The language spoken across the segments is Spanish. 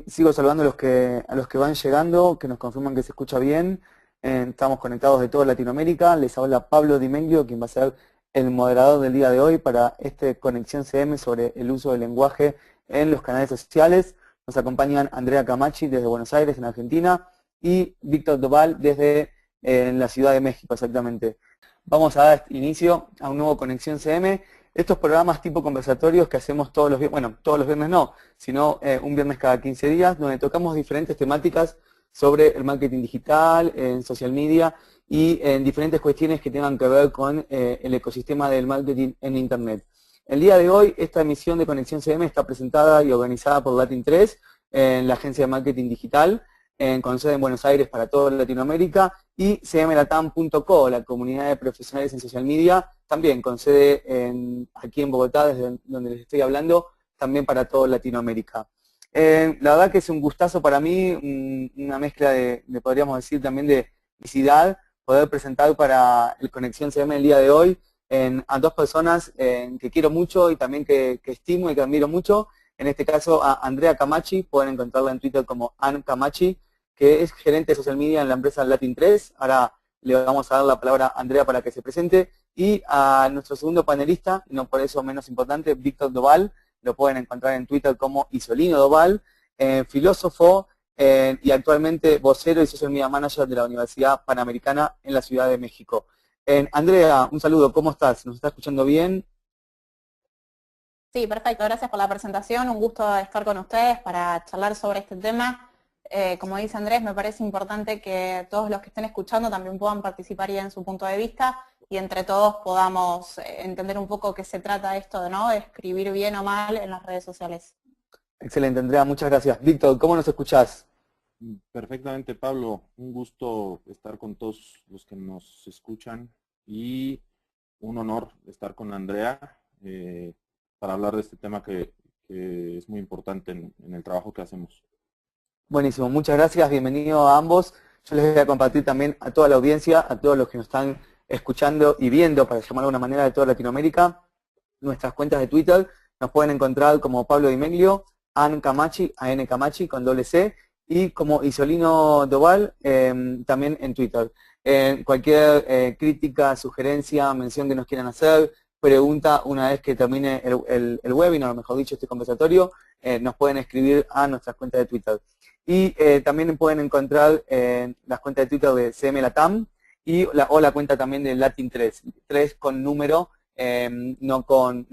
Sigo saludando a los que van llegando, que nos confirman que se escucha bien. Estamos conectados de toda Latinoamérica. Les habla Pablo Di Meglio, quien va a ser el moderador del día de hoy para este Conexión CM sobre el uso del lenguaje en los canales sociales. Nos acompañan Andrea Camachi desde Buenos Aires, en Argentina, y Víctor Doval desde la Ciudad de México, exactamente. Vamos a dar inicio a un nuevo Conexión CM. Estos programas tipo conversatorios que hacemos todos los viernes, bueno, todos los viernes no, sino un viernes cada 15 días, donde tocamos diferentes temáticas sobre el marketing digital, en social media y en diferentes cuestiones que tengan que ver con el ecosistema del marketing en Internet. El día de hoy, esta emisión de Conexión CM está presentada y organizada por Latin3, en la agencia de marketing digital, con sede en Buenos Aires para toda Latinoamérica, y cmlatam.co, la comunidad de profesionales en social media, también con sede aquí en Bogotá, desde donde les estoy hablando, también para toda Latinoamérica. La verdad que es un gustazo para mí, una mezcla podríamos decir también de felicidad, poder presentar para el Conexión CM el día de hoy a dos personas que quiero mucho y también que estimo y que admiro mucho. En este caso a Andrea Camachi, pueden encontrarla en Twitter como Ann Camachi, que es gerente de social media en la empresa Latin3. Ahora le vamos a dar la palabra a Andrea para que se presente. Y a nuestro segundo panelista, no por eso menos importante, Víctor Doval, lo pueden encontrar en Twitter como Isolino Doval, filósofo y actualmente vocero y social media manager de la Universidad Panamericana en la Ciudad de México. Andrea, un saludo, ¿cómo estás? ¿Nos está escuchando bien? Sí, perfecto. Gracias por la presentación. Un gusto estar con ustedes para charlar sobre este tema. Como dice Andrés, me parece importante que todos los que estén escuchando también puedan participar y en su punto de vista y entre todos podamos entender un poco qué se trata esto, ¿no? De escribir bien o mal en las redes sociales. Excelente, Andrea, muchas gracias. Víctor, ¿cómo nos escuchás? Perfectamente, Pablo. Un gusto estar con todos los que nos escuchan y un honor estar con Andrea para hablar de este tema que es muy importante en el trabajo que hacemos. Buenísimo, muchas gracias, bienvenido a ambos. Yo les voy a compartir también a toda la audiencia, a todos los que nos están escuchando y viendo, para llamar de alguna manera, de toda Latinoamérica, nuestras cuentas de Twitter. Nos pueden encontrar como Pablo Di Meglio, Ann Camachi, A-N Camachi con doble C, y como Isolino Doval, también en Twitter. Cualquier crítica, sugerencia, mención que nos quieran hacer, pregunta, una vez que termine el webinar, o mejor dicho, este conversatorio, nos pueden escribir a nuestras cuentas de Twitter. Y también pueden encontrar las cuentas de Twitter de cmlatam o la cuenta también de Latin3, 3 con número, no con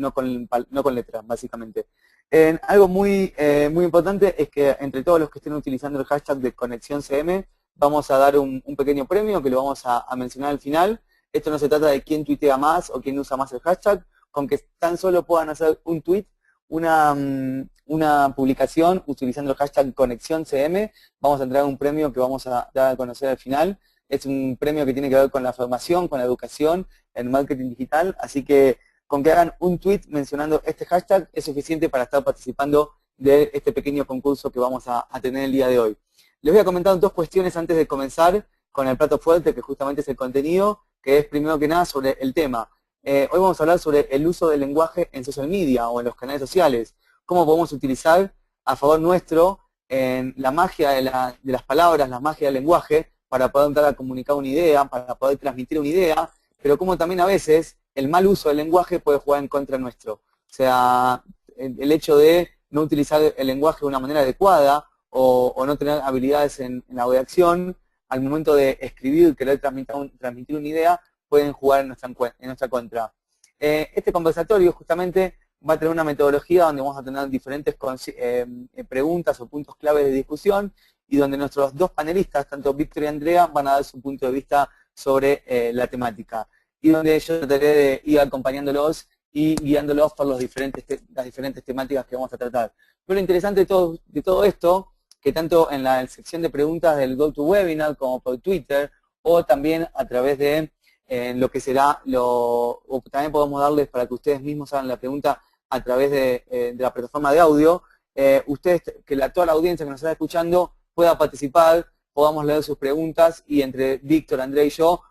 letras, básicamente. Algo muy importante es que entre todos los que estén utilizando el hashtag de Conexión CM, vamos a dar un pequeño premio que lo vamos a mencionar al final. Esto no se trata de quién tuitea más o quién usa más el hashtag, con que tan solo puedan hacer un tweet, una publicación utilizando el hashtag Conexión CM, vamos a entregar un premio que vamos a dar a conocer al final. Es un premio que tiene que ver con la formación, con la educación en marketing digital, así que con que hagan un tweet mencionando este hashtag es suficiente para estar participando de este pequeño concurso que vamos a tener el día de hoy. Les voy a comentar dos cuestiones antes de comenzar con el plato fuerte, que justamente es el contenido, que es primero que nada sobre el tema. Hoy vamos a hablar sobre el uso del lenguaje en social media o en los canales sociales. Cómo podemos utilizar a favor nuestro la magia de las palabras, la magia del lenguaje, para poder entrar a comunicar una idea, para poder transmitir una idea, pero cómo también a veces el mal uso del lenguaje puede jugar en contra nuestro. O sea, el hecho de no utilizar el lenguaje de una manera adecuada o no tener habilidades en la redacción, al momento de escribir, querer transmitir una idea, pueden jugar en nuestra contra. Este conversatorio justamente va a tener una metodología donde vamos a tener diferentes preguntas o puntos claves de discusión y donde nuestros dos panelistas, tanto Víctor y Andrea, van a dar su punto de vista sobre la temática. Y donde yo trataré de ir acompañándolos y guiándolos por las diferentes temáticas que vamos a tratar. Pero lo interesante de todo esto, que tanto en la sección de preguntas del GoToWebinar como por Twitter, o también a través de lo que será, o también podemos darles para que ustedes mismos hagan la pregunta a través de la plataforma de audio, ustedes, toda la audiencia que nos está escuchando pueda participar, podamos leer sus preguntas y entre Víctor, André y yo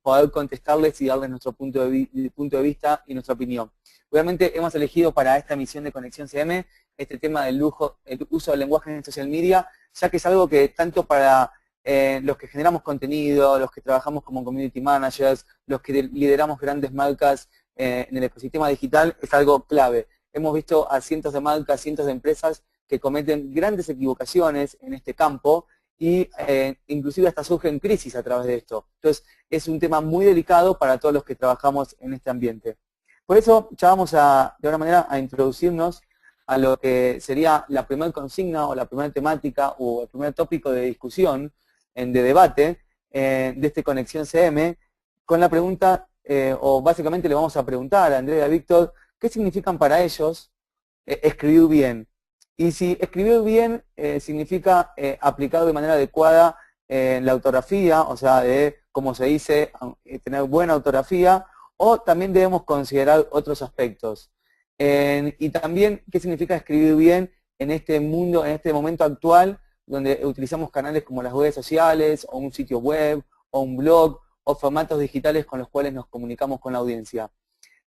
poder contestarles y darles nuestro punto de vista y nuestra opinión. Obviamente hemos elegido para esta emisión de Conexión CM este tema del el uso del lenguaje en social media, ya que es algo que tanto para los que generamos contenido, los que trabajamos como community managers, los que lideramos grandes marcas en el ecosistema digital, es algo clave. Hemos visto a cientos de marcas, cientos de empresas que cometen grandes equivocaciones en este campo y inclusive hasta surgen crisis a través de esto. Entonces, es un tema muy delicado para todos los que trabajamos en este ambiente. Por eso, ya vamos de alguna manera a introducirnos a lo que sería la primera consigna o la primera temática o el primer tópico de discusión, de debate, de este Conexión CM, con la pregunta, o básicamente le vamos a preguntar a Andrea y a Víctor, ¿qué significan para ellos escribir bien? Y si escribir bien significa aplicar de manera adecuada la ortografía, o sea, de, como se dice, tener buena ortografía, o también debemos considerar otros aspectos. Y también, ¿qué significa escribir bien en este mundo, en este momento actual, donde utilizamos canales como las redes sociales, o un sitio web, o un blog, o formatos digitales con los cuales nos comunicamos con la audiencia?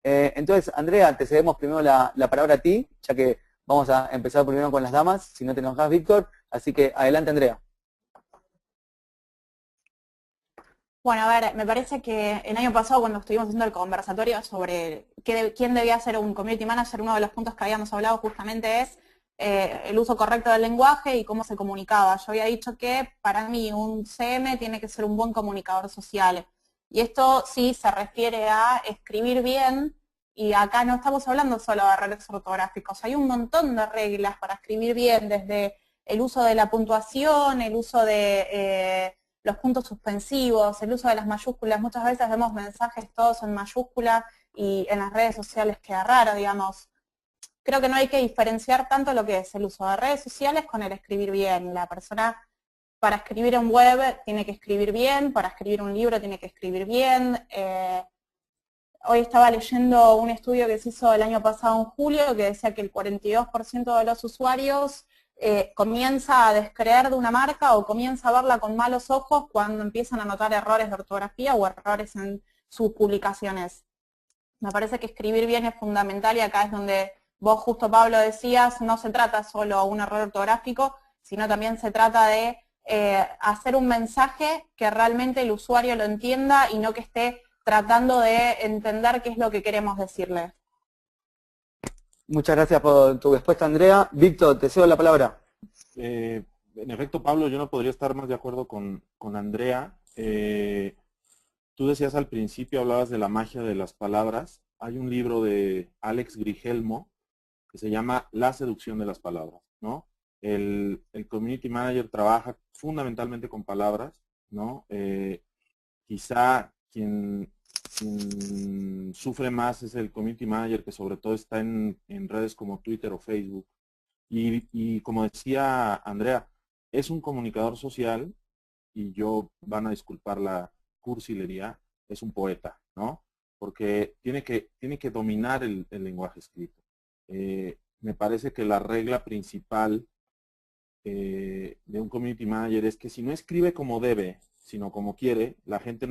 Entonces, Andrea, te cedemos primero la palabra a ti, ya que vamos a empezar primero con las damas, si no te enojas, Víctor. Así que adelante, Andrea. Bueno, a ver, me parece que el año pasado cuando estuvimos haciendo el conversatorio sobre quién debía ser un community manager, uno de los puntos que habíamos hablado justamente es el uso correcto del lenguaje y cómo se comunicaba. Yo había dicho que para mí un CM tiene que ser un buen comunicador social. Y esto sí se refiere a escribir bien, y acá no estamos hablando solo de errores ortográficos, hay un montón de reglas para escribir bien, desde el uso de la puntuación, el uso de los puntos suspensivos, el uso de las mayúsculas. Muchas veces vemos mensajes todos en mayúscula y en las redes sociales queda raro, digamos. Creo que no hay que diferenciar tanto lo que es el uso de redes sociales con el escribir bien. La persona para escribir en web tiene que escribir bien, para escribir un libro tiene que escribir bien. Hoy estaba leyendo un estudio que se hizo el año pasado en julio que decía que el 42% de los usuarios comienza a descreer de una marca o comienza a verla con malos ojos cuando empiezan a notar errores de ortografía o errores en sus publicaciones. Me parece que escribir bien es fundamental, y acá es donde vos justo, Pablo, decías, no se trata solo de un error ortográfico, sino también se trata de hacer un mensaje que realmente el usuario lo entienda y no que esté tratando de entender qué es lo que queremos decirle. Muchas gracias por tu respuesta, Andrea. Víctor, te cedo la palabra. En efecto, Pablo, yo no podría estar más de acuerdo con Andrea. Tú decías al principio, hablabas de la magia de las palabras. Hay un libro de Alex Grigelmo que se llama La seducción de las palabras, ¿no? El community manager trabaja fundamentalmente con palabras, ¿no? Quizá quien sufre más es el community manager, que sobre todo está en redes como Twitter o Facebook. Y como decía Andrea, es un comunicador social, y yo, van a disculpar la cursilería, es un poeta, ¿no? Porque tiene que dominar el lenguaje escrito. Me parece que la regla principal de un community manager es que si no escribe como debe, sino como quiere, la gente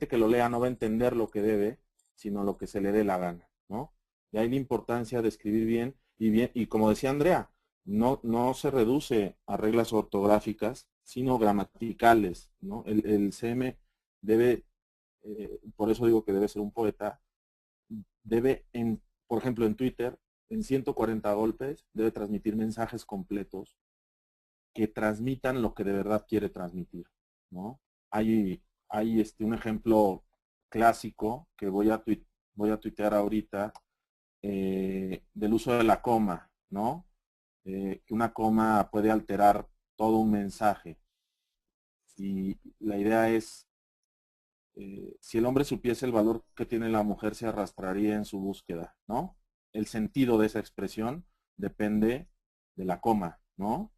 que lo lea no va a entender lo que debe, sino lo que se le dé la gana, ¿no? Y ahí la importancia de escribir bien, y como decía Andrea, no se reduce a reglas ortográficas, sino gramaticales, ¿no? El CM debe, por eso digo que debe ser un poeta, debe, por ejemplo, en Twitter, en 140 golpes, debe transmitir mensajes completos que transmitan lo que de verdad quiere transmitir, ¿no? Hay un ejemplo clásico que voy a tuitear ahorita, del uso de la coma, ¿no? Que una coma puede alterar todo un mensaje. Y la idea es, si el hombre supiese el valor que tiene la mujer, se arrastraría en su búsqueda, ¿no? El sentido de esa expresión depende de la coma, ¿no?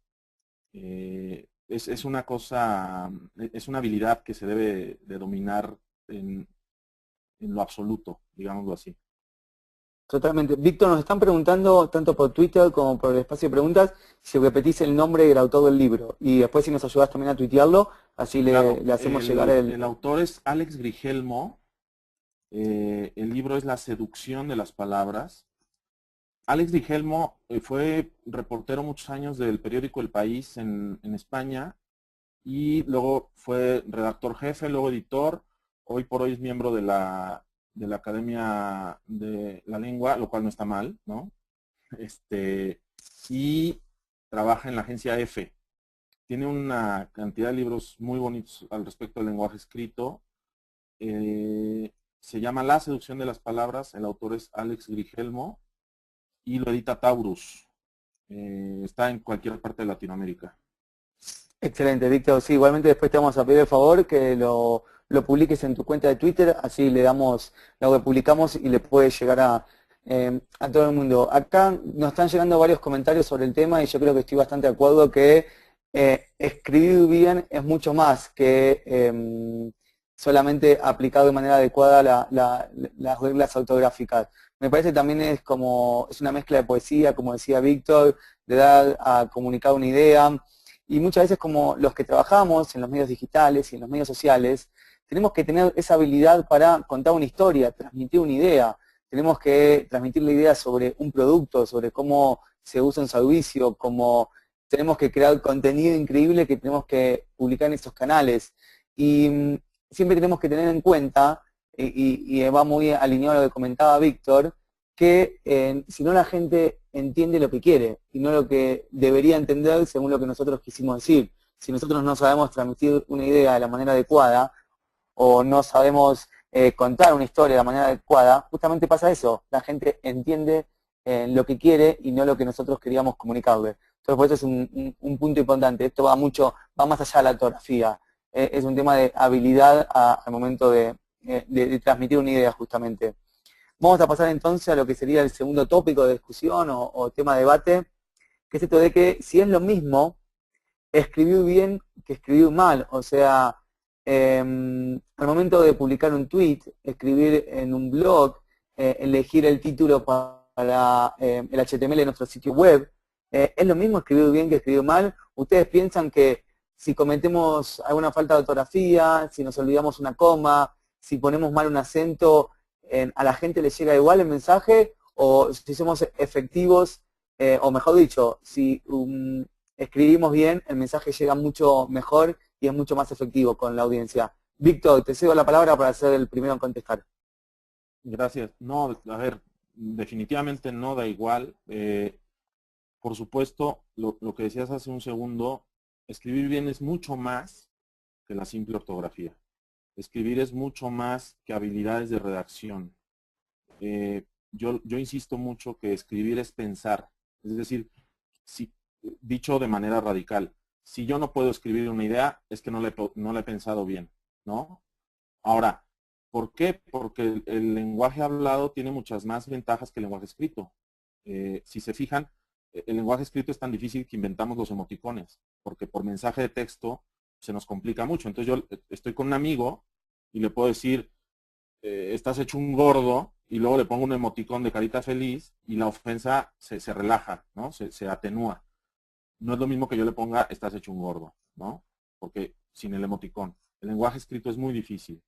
Es una cosa, es una habilidad que se debe de dominar en lo absoluto, digámoslo así. Totalmente. Víctor, nos están preguntando, tanto por Twitter como por el espacio de preguntas, si repetís el nombre del autor del libro. Y después si nos ayudas también a tuitearlo, así Claro, le hacemos llegar el autor es Alex Grigelmo. El libro es La seducción de las palabras. Alex Digelmo fue reportero muchos años del periódico El País en España y luego fue redactor jefe, luego editor. Hoy por hoy es miembro de la Academia de la Lengua, lo cual no está mal, ¿no? Y trabaja en la agencia EFE. Tiene una cantidad de libros muy bonitos al respecto del lenguaje escrito. Se llama La seducción de las palabras. El autor es Alex Grigelmo y lo edita Taurus. Está en cualquier parte de Latinoamérica. Excelente, Víctor. Sí, igualmente después te vamos a pedir el favor que lo publiques en tu cuenta de Twitter, así le damos lo que publicamos y le puede llegar a todo el mundo. Acá nos están llegando varios comentarios sobre el tema y yo creo que estoy bastante de acuerdo que escribir bien es mucho más que solamente aplicado de manera adecuada las reglas ortográficas. Me parece también es una mezcla de poesía, como decía Víctor, de dar a comunicar una idea. Y muchas veces como los que trabajamos en los medios digitales y en los medios sociales, tenemos que tener esa habilidad para contar una historia, transmitir una idea. Tenemos que transmitir la idea sobre un producto, sobre cómo se usa un servicio, cómo tenemos que crear contenido increíble que tenemos que publicar en esos canales. Y siempre tenemos que tener en cuenta, y va muy alineado a lo que comentaba Víctor, que si no la gente entiende lo que quiere y no lo que debería entender según lo que nosotros quisimos decir. Si nosotros no sabemos transmitir una idea de la manera adecuada o no sabemos contar una historia de la manera adecuada, justamente pasa eso. La gente entiende lo que quiere y no lo que nosotros queríamos comunicarle. Entonces por eso es un punto importante. Esto va más allá de la ortografía. Es un tema de habilidad al momento de transmitir una idea justamente. Vamos a pasar entonces a lo que sería el segundo tópico de discusión o tema de debate, que es esto de que si es lo mismo escribir bien que escribir mal. O sea, al momento de publicar un tweet, escribir en un blog, elegir el título para el HTML de nuestro sitio web, ¿es lo mismo escribir bien que escribir mal? ¿Ustedes piensan que si cometemos alguna falta de ortografía, si nos olvidamos una coma, si ponemos mal un acento, a la gente le llega igual el mensaje? ¿O si somos efectivos, o mejor dicho, si escribimos bien, el mensaje llega mucho mejor y es mucho más efectivo con la audiencia? Víctor, te cedo la palabra para ser el primero en contestar. Gracias. No, a ver, definitivamente no da igual. Por supuesto, lo que decías hace un segundo, escribir bien es mucho más que la simple ortografía. Escribir es mucho más que habilidades de redacción. Yo insisto mucho que escribir es pensar. Es decir, dicho de manera radical, si yo no puedo escribir una idea, es que no la he pensado bien, ¿no? Ahora, ¿por qué? Porque el lenguaje hablado tiene muchas más ventajas que el lenguaje escrito. Si se fijan, el lenguaje escrito es tan difícil que inventamos los emoticones, porque por mensaje de texto se nos complica mucho. Entonces yo estoy con un amigo y le puedo decir, estás hecho un gordo, y luego le pongo un emoticón de carita feliz y la ofensa se relaja, ¿no? Se atenúa. No es lo mismo que yo le ponga, estás hecho un gordo, ¿no? Porque sin el emoticón. El lenguaje escrito es muy difícil.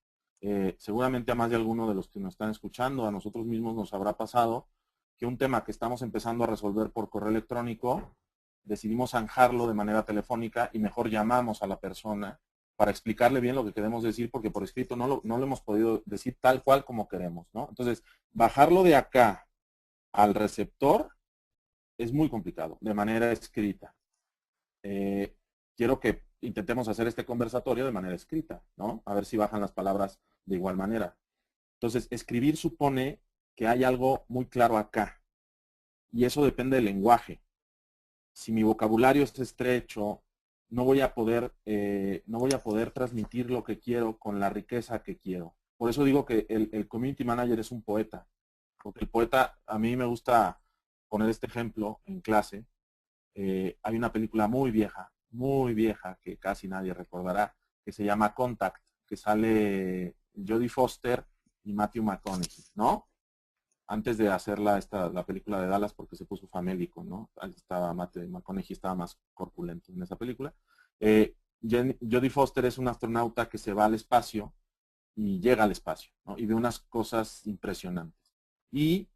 Seguramente a más de alguno de los que nos están escuchando, a nosotros mismos nos habrá pasado que un tema que estamos empezando a resolver por correo electrónico, decidimos zanjarlo de manera telefónica y mejor llamamos a la persona para explicarle bien lo que queremos decir, porque por escrito no lo hemos podido decir tal cual como queremos, ¿no? Entonces, bajarlo de acá al receptor es muy complicado, de manera escrita. Quiero que intentemos hacer este conversatorio de manera escrita, ¿no? A ver si bajan las palabras de igual manera. Entonces, escribir supone que hay algo muy claro acá. Y eso depende del lenguaje. Si mi vocabulario es estrecho, no voy a poder transmitir lo que quiero con la riqueza que quiero. Por eso digo que el community manager es un poeta. Porque el poeta, a mí me gusta poner este ejemplo en clase. Hay una película muy vieja, que casi nadie recordará, que se llama Contact, que sale Jodie Foster y Matthew McConaughey, ¿no? Antes de hacer la película de Dallas, porque se puso famélico, ¿no? Matthew McConaughey estaba más corpulento en esa película. Jodie Foster es un astronauta que se va al espacio y llega al espacio, ¿no? Y ve unas cosas impresionantes. Y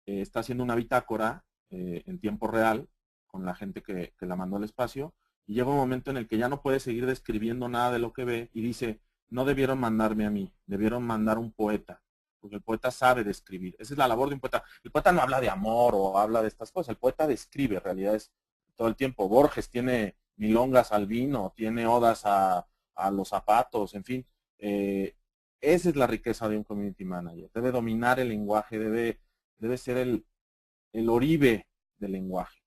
está haciendo una bitácora en tiempo real con la gente que la mandó al espacio, y llega un momento en el que ya no puede seguir describiendo nada de lo que ve y dice, no debieron mandarme a mí, debieron mandar a un poeta, porque el poeta sabe describir. Esa es la labor de un poeta. El poeta no habla de amor o habla de estas cosas, el poeta describe realidades todo el tiempo. Borges tiene milongas al vino, tiene odas a los zapatos, en fin. Esa es la riqueza de un community manager. Debe dominar el lenguaje, debe ser el oribe del lenguaje.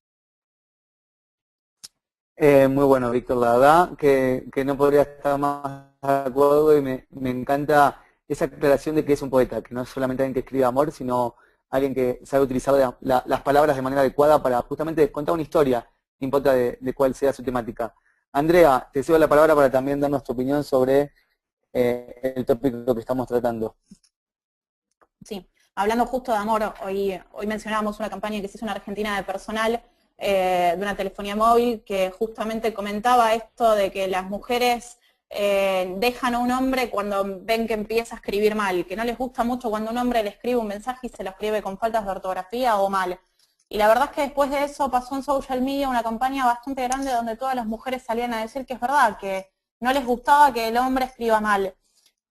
Muy bueno, Víctor, la verdad que no podría estar más de acuerdo y me encanta esa aclaración de que es un poeta, que no es solamente alguien que escribe amor, sino alguien que sabe utilizar las palabras de manera adecuada para justamente contar una historia, no importa de cuál sea su temática. Andrea, te cedo la palabra para también darnos tu opinión sobre el tópico que estamos tratando. Sí, hablando justo de amor, hoy mencionábamos una campaña que se hizo en Argentina de personal, de una telefonía móvil, que justamente comentaba esto de que las mujeres dejan a un hombre cuando ven que empieza a escribir mal, que no les gusta mucho cuando un hombre le escribe un mensaje y se lo escribe con faltas de ortografía o mal. Y la verdad es que después de eso pasó en social media una campaña bastante grande donde todas las mujeres salían a decir que es verdad, que no les gustaba que el hombre escriba mal.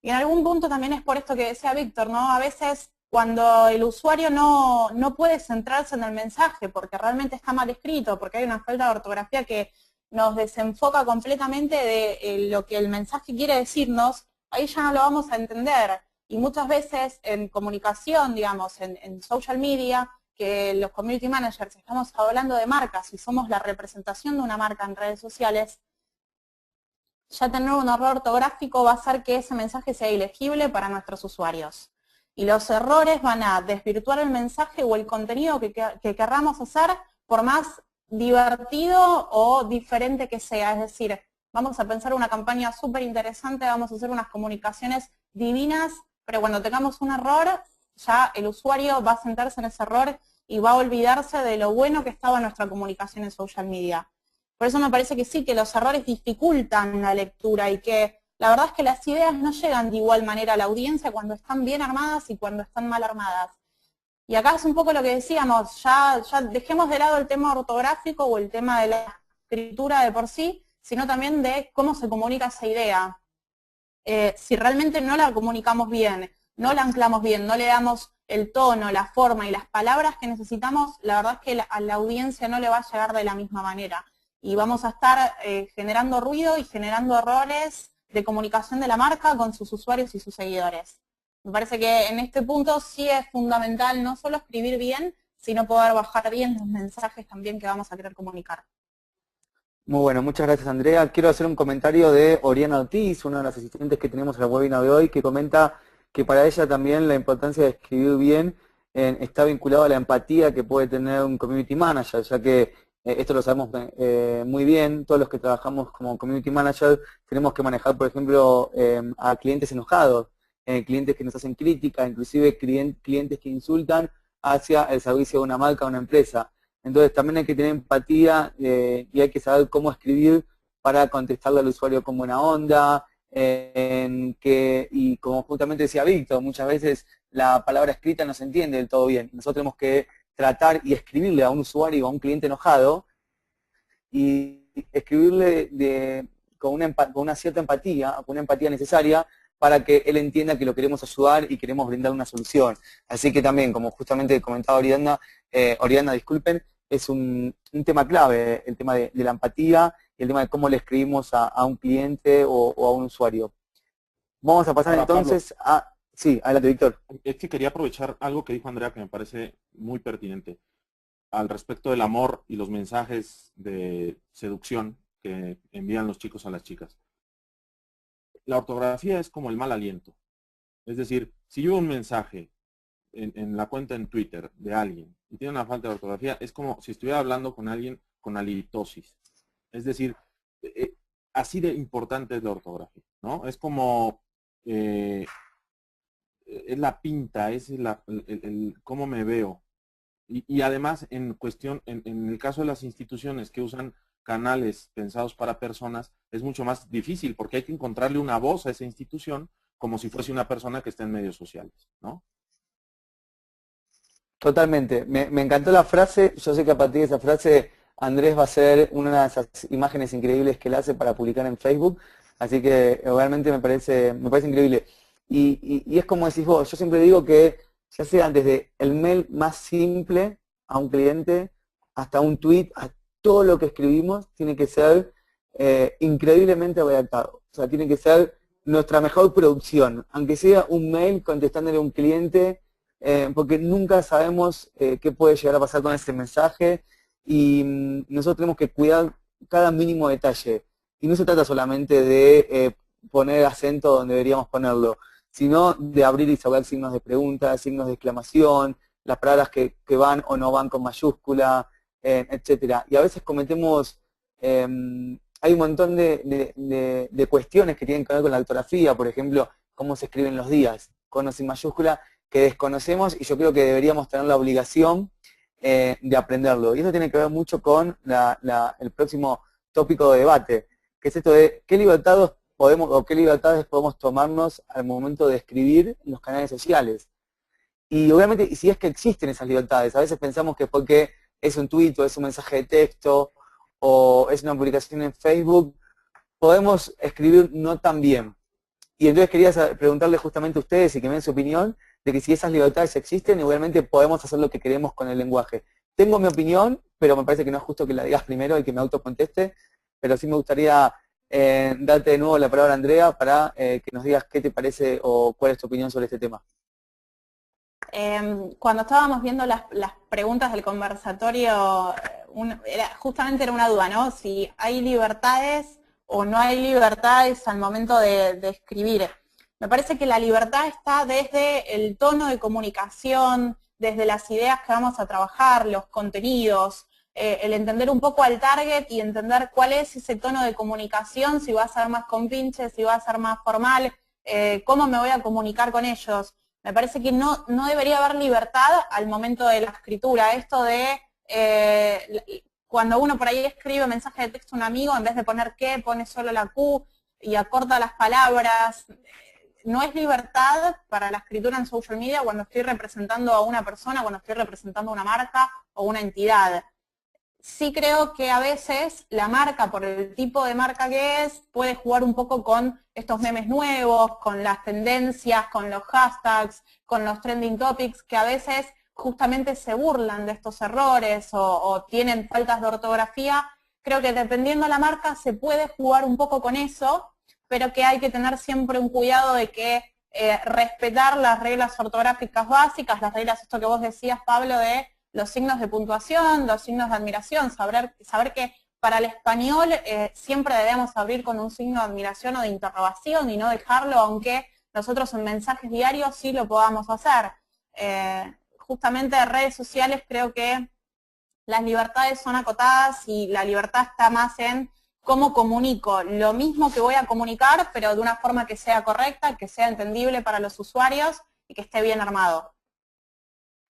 Y en algún punto también es por esto que decía Víctor, ¿no? A veces cuando el usuario no puede centrarse en el mensaje porque realmente está mal escrito, porque hay una falta de ortografía que nos desenfoca completamente de lo que el mensaje quiere decirnos, ahí ya no lo vamos a entender. Y muchas veces en comunicación, digamos, en social media, que los community managers estamos hablando de marcas y somos la representación de una marca en redes sociales, ya tener un error ortográfico va a hacer que ese mensaje sea ilegible para nuestros usuarios. Y los errores van a desvirtuar el mensaje o el contenido que querramos hacer, por más divertido o diferente que sea. Es decir, vamos a pensar una campaña súper interesante, vamos a hacer unas comunicaciones divinas, pero cuando tengamos un error, ya el usuario va a sentarse en ese error y va a olvidarse de lo bueno que estaba nuestra comunicación en social media. Por eso me parece que sí, que los errores dificultan la lectura y que la verdad es que las ideas no llegan de igual manera a la audiencia cuando están bien armadas y cuando están mal armadas. Y acá es un poco lo que decíamos, ya dejemos de lado el tema ortográfico o el tema de la escritura de por sí, sino también de cómo se comunica esa idea. Si realmente no la comunicamos bien, no la anclamos bien, no le damos el tono, la forma y las palabras que necesitamos, la verdad es que a la audiencia no le va a llegar de la misma manera. Y vamos a estar generando ruido y generando errores de comunicación de la marca con sus usuarios y sus seguidores. Me parece que en este punto sí es fundamental no solo escribir bien, sino poder bajar bien los mensajes también que vamos a querer comunicar. Muy bueno, muchas gracias Andrea. Quiero hacer un comentario de Oriana Ortiz, una de las asistentes que tenemos en el webinar de hoy, que comenta que para ella también la importancia de escribir bien está vinculado a la empatía que puede tener un community manager, ya que esto lo sabemos muy bien, todos los que trabajamos como community manager tenemos que manejar, por ejemplo, a clientes enojados, clientes que nos hacen crítica, inclusive clientes que insultan hacia el servicio de una marca o una empresa. Entonces también hay que tener empatía y hay que saber cómo escribir para contestarle al usuario con buena onda, y como justamente decía Víctor, muchas veces la palabra escrita no se entiende del todo bien. Nosotros tenemos que tratar y escribirle a un usuario o a un cliente enojado y escribirle con una cierta empatía, con una empatía necesaria para que él entienda que lo queremos ayudar y queremos brindar una solución. Así que también, como justamente comentaba Oriana, disculpen, es un tema clave, el tema de la empatía y el tema de cómo le escribimos a un cliente o a un usuario. Vamos a pasar ahora, entonces Pablo, a... Sí, adelante, Víctor. Es que quería aprovechar algo que dijo Andrea que me parece muy pertinente al respecto del amor y los mensajes de seducción que envían los chicos a las chicas. La ortografía es como el mal aliento. Es decir, si yo un mensaje en la cuenta en Twitter de alguien y tiene una falta de ortografía, es como si estuviera hablando con alguien con halitosis. Es decir, así de importante es la ortografía, ¿no? Es como, es la pinta, es el cómo me veo. Y además, en el caso de las instituciones que usan canales pensados para personas, es mucho más difícil porque hay que encontrarle una voz a esa institución como si fuese una persona que está en medios sociales, ¿no? Totalmente. Me encantó la frase. Yo sé que a partir de esa frase Andrés va a hacer una de esas imágenes increíbles que él hace para publicar en Facebook. Así que realmente me parece increíble. Y es como decís vos, yo siempre digo que ya sea desde el mail más simple a un cliente hasta un tweet, a todo lo que escribimos tiene que ser increíblemente redactado. O sea, tiene que ser nuestra mejor producción, aunque sea un mail contestándole a un cliente porque nunca sabemos qué puede llegar a pasar con ese mensaje y nosotros tenemos que cuidar cada mínimo detalle. Y no se trata solamente de poner acento donde deberíamos ponerlo, sino de abrir y sacar signos de pregunta, signos de exclamación, las palabras que van o no van con mayúscula, etcétera. Y a veces cometemos, hay un montón de cuestiones que tienen que ver con la ortografía, por ejemplo, cómo se escriben los días, con o sin mayúscula, que desconocemos y yo creo que deberíamos tener la obligación de aprenderlo. Y eso tiene que ver mucho con el próximo tópico de debate, que es esto de qué libertades podemos tomarnos al momento de escribir en los canales sociales. Y obviamente, y si es que existen esas libertades, a veces pensamos que porque es un tuit o es un mensaje de texto o es una publicación en Facebook, podemos escribir no tan bien. Y entonces quería preguntarle justamente a ustedes y que me den su opinión de que si esas libertades existen y obviamente podemos hacer lo que queremos con el lenguaje. Tengo mi opinión, pero me parece que no es justo que la digas primero y que me autoconteste, pero sí me gustaría darte de nuevo la palabra, Andrea, para que nos digas qué te parece o cuál es tu opinión sobre este tema. Cuando estábamos viendo las preguntas del conversatorio, justamente era una duda, ¿no? Si hay libertades o no hay libertades al momento de escribir. Me parece que la libertad está desde el tono de comunicación, desde las ideas que vamos a trabajar, los contenidos, el entender un poco al target y entender cuál es ese tono de comunicación, si va a ser más compinche, si va a ser más formal, cómo me voy a comunicar con ellos. Me parece que no debería haber libertad al momento de la escritura. Esto de cuando uno por ahí escribe mensaje de texto a un amigo, en vez de poner qué, pone solo la Q y acorta las palabras. No es libertad para la escritura en social media cuando estoy representando a una persona, cuando estoy representando a una marca o una entidad. Sí creo que a veces la marca, por el tipo de marca que es, puede jugar un poco con estos memes nuevos, con las tendencias, con los hashtags, con los trending topics, que a veces justamente se burlan de estos errores o tienen faltas de ortografía. Creo que dependiendo de la marca se puede jugar un poco con eso, pero que hay que tener siempre un cuidado de que respetar las reglas ortográficas básicas, las reglas, esto que vos decías, Pablo, de los signos de puntuación, los signos de admiración, saber que para el español siempre debemos abrir con un signo de admiración o de interrogación y no dejarlo, aunque nosotros en mensajes diarios sí lo podamos hacer. Justamente en redes sociales creo que las libertades son acotadas y la libertad está más en cómo comunico lo mismo que voy a comunicar, pero de una forma que sea correcta, que sea entendible para los usuarios y que esté bien armado.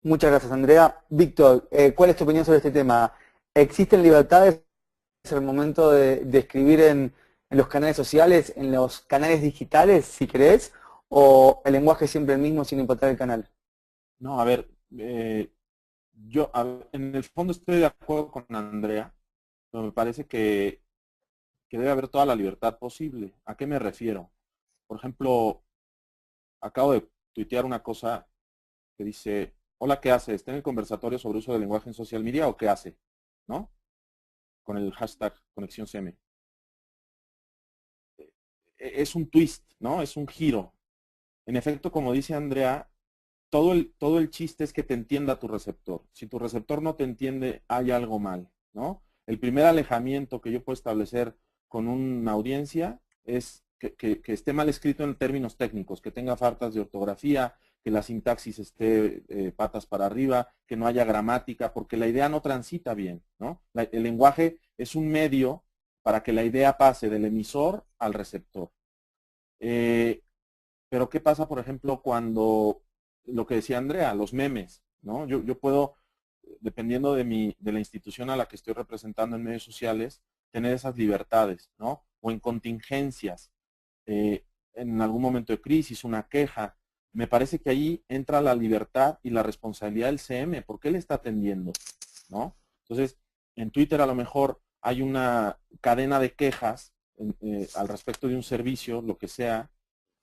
Muchas gracias, Andrea. Víctor, ¿cuál es tu opinión sobre este tema? ¿Existen libertades en el momento de escribir en los canales sociales, en los canales digitales, si querés, o el lenguaje es siempre el mismo sin importar el canal? No, a ver, en el fondo estoy de acuerdo con Andrea, pero me parece que debe haber toda la libertad posible. ¿A qué me refiero? Por ejemplo, acabo de tuitear una cosa que dice, hola, ¿qué hace? ¿Está en el conversatorio sobre uso del lenguaje en social media o qué hace? ¿No? Con el hashtag ConexiónCM. Es un twist, ¿no? Es un giro. En efecto, como dice Andrea, todo el chiste es que te entienda tu receptor. Si tu receptor no te entiende, hay algo mal, ¿no? El primer alejamiento que yo puedo establecer con una audiencia es que esté mal escrito en términos técnicos, que tenga faltas de ortografía, que la sintaxis esté patas para arriba, que no haya gramática, porque la idea no transita bien, ¿no? El lenguaje es un medio para que la idea pase del emisor al receptor. Pero ¿qué pasa, por ejemplo, cuando lo que decía Andrea, los memes, ¿no? Yo puedo, dependiendo de la institución a la que estoy representando en medios sociales, tener esas libertades, ¿no? O en contingencias, en algún momento de crisis, una queja, me parece que ahí entra la libertad y la responsabilidad del CM, porque él está atendiendo, ¿no? Entonces, en Twitter a lo mejor hay una cadena de quejas al respecto de un servicio, lo que sea.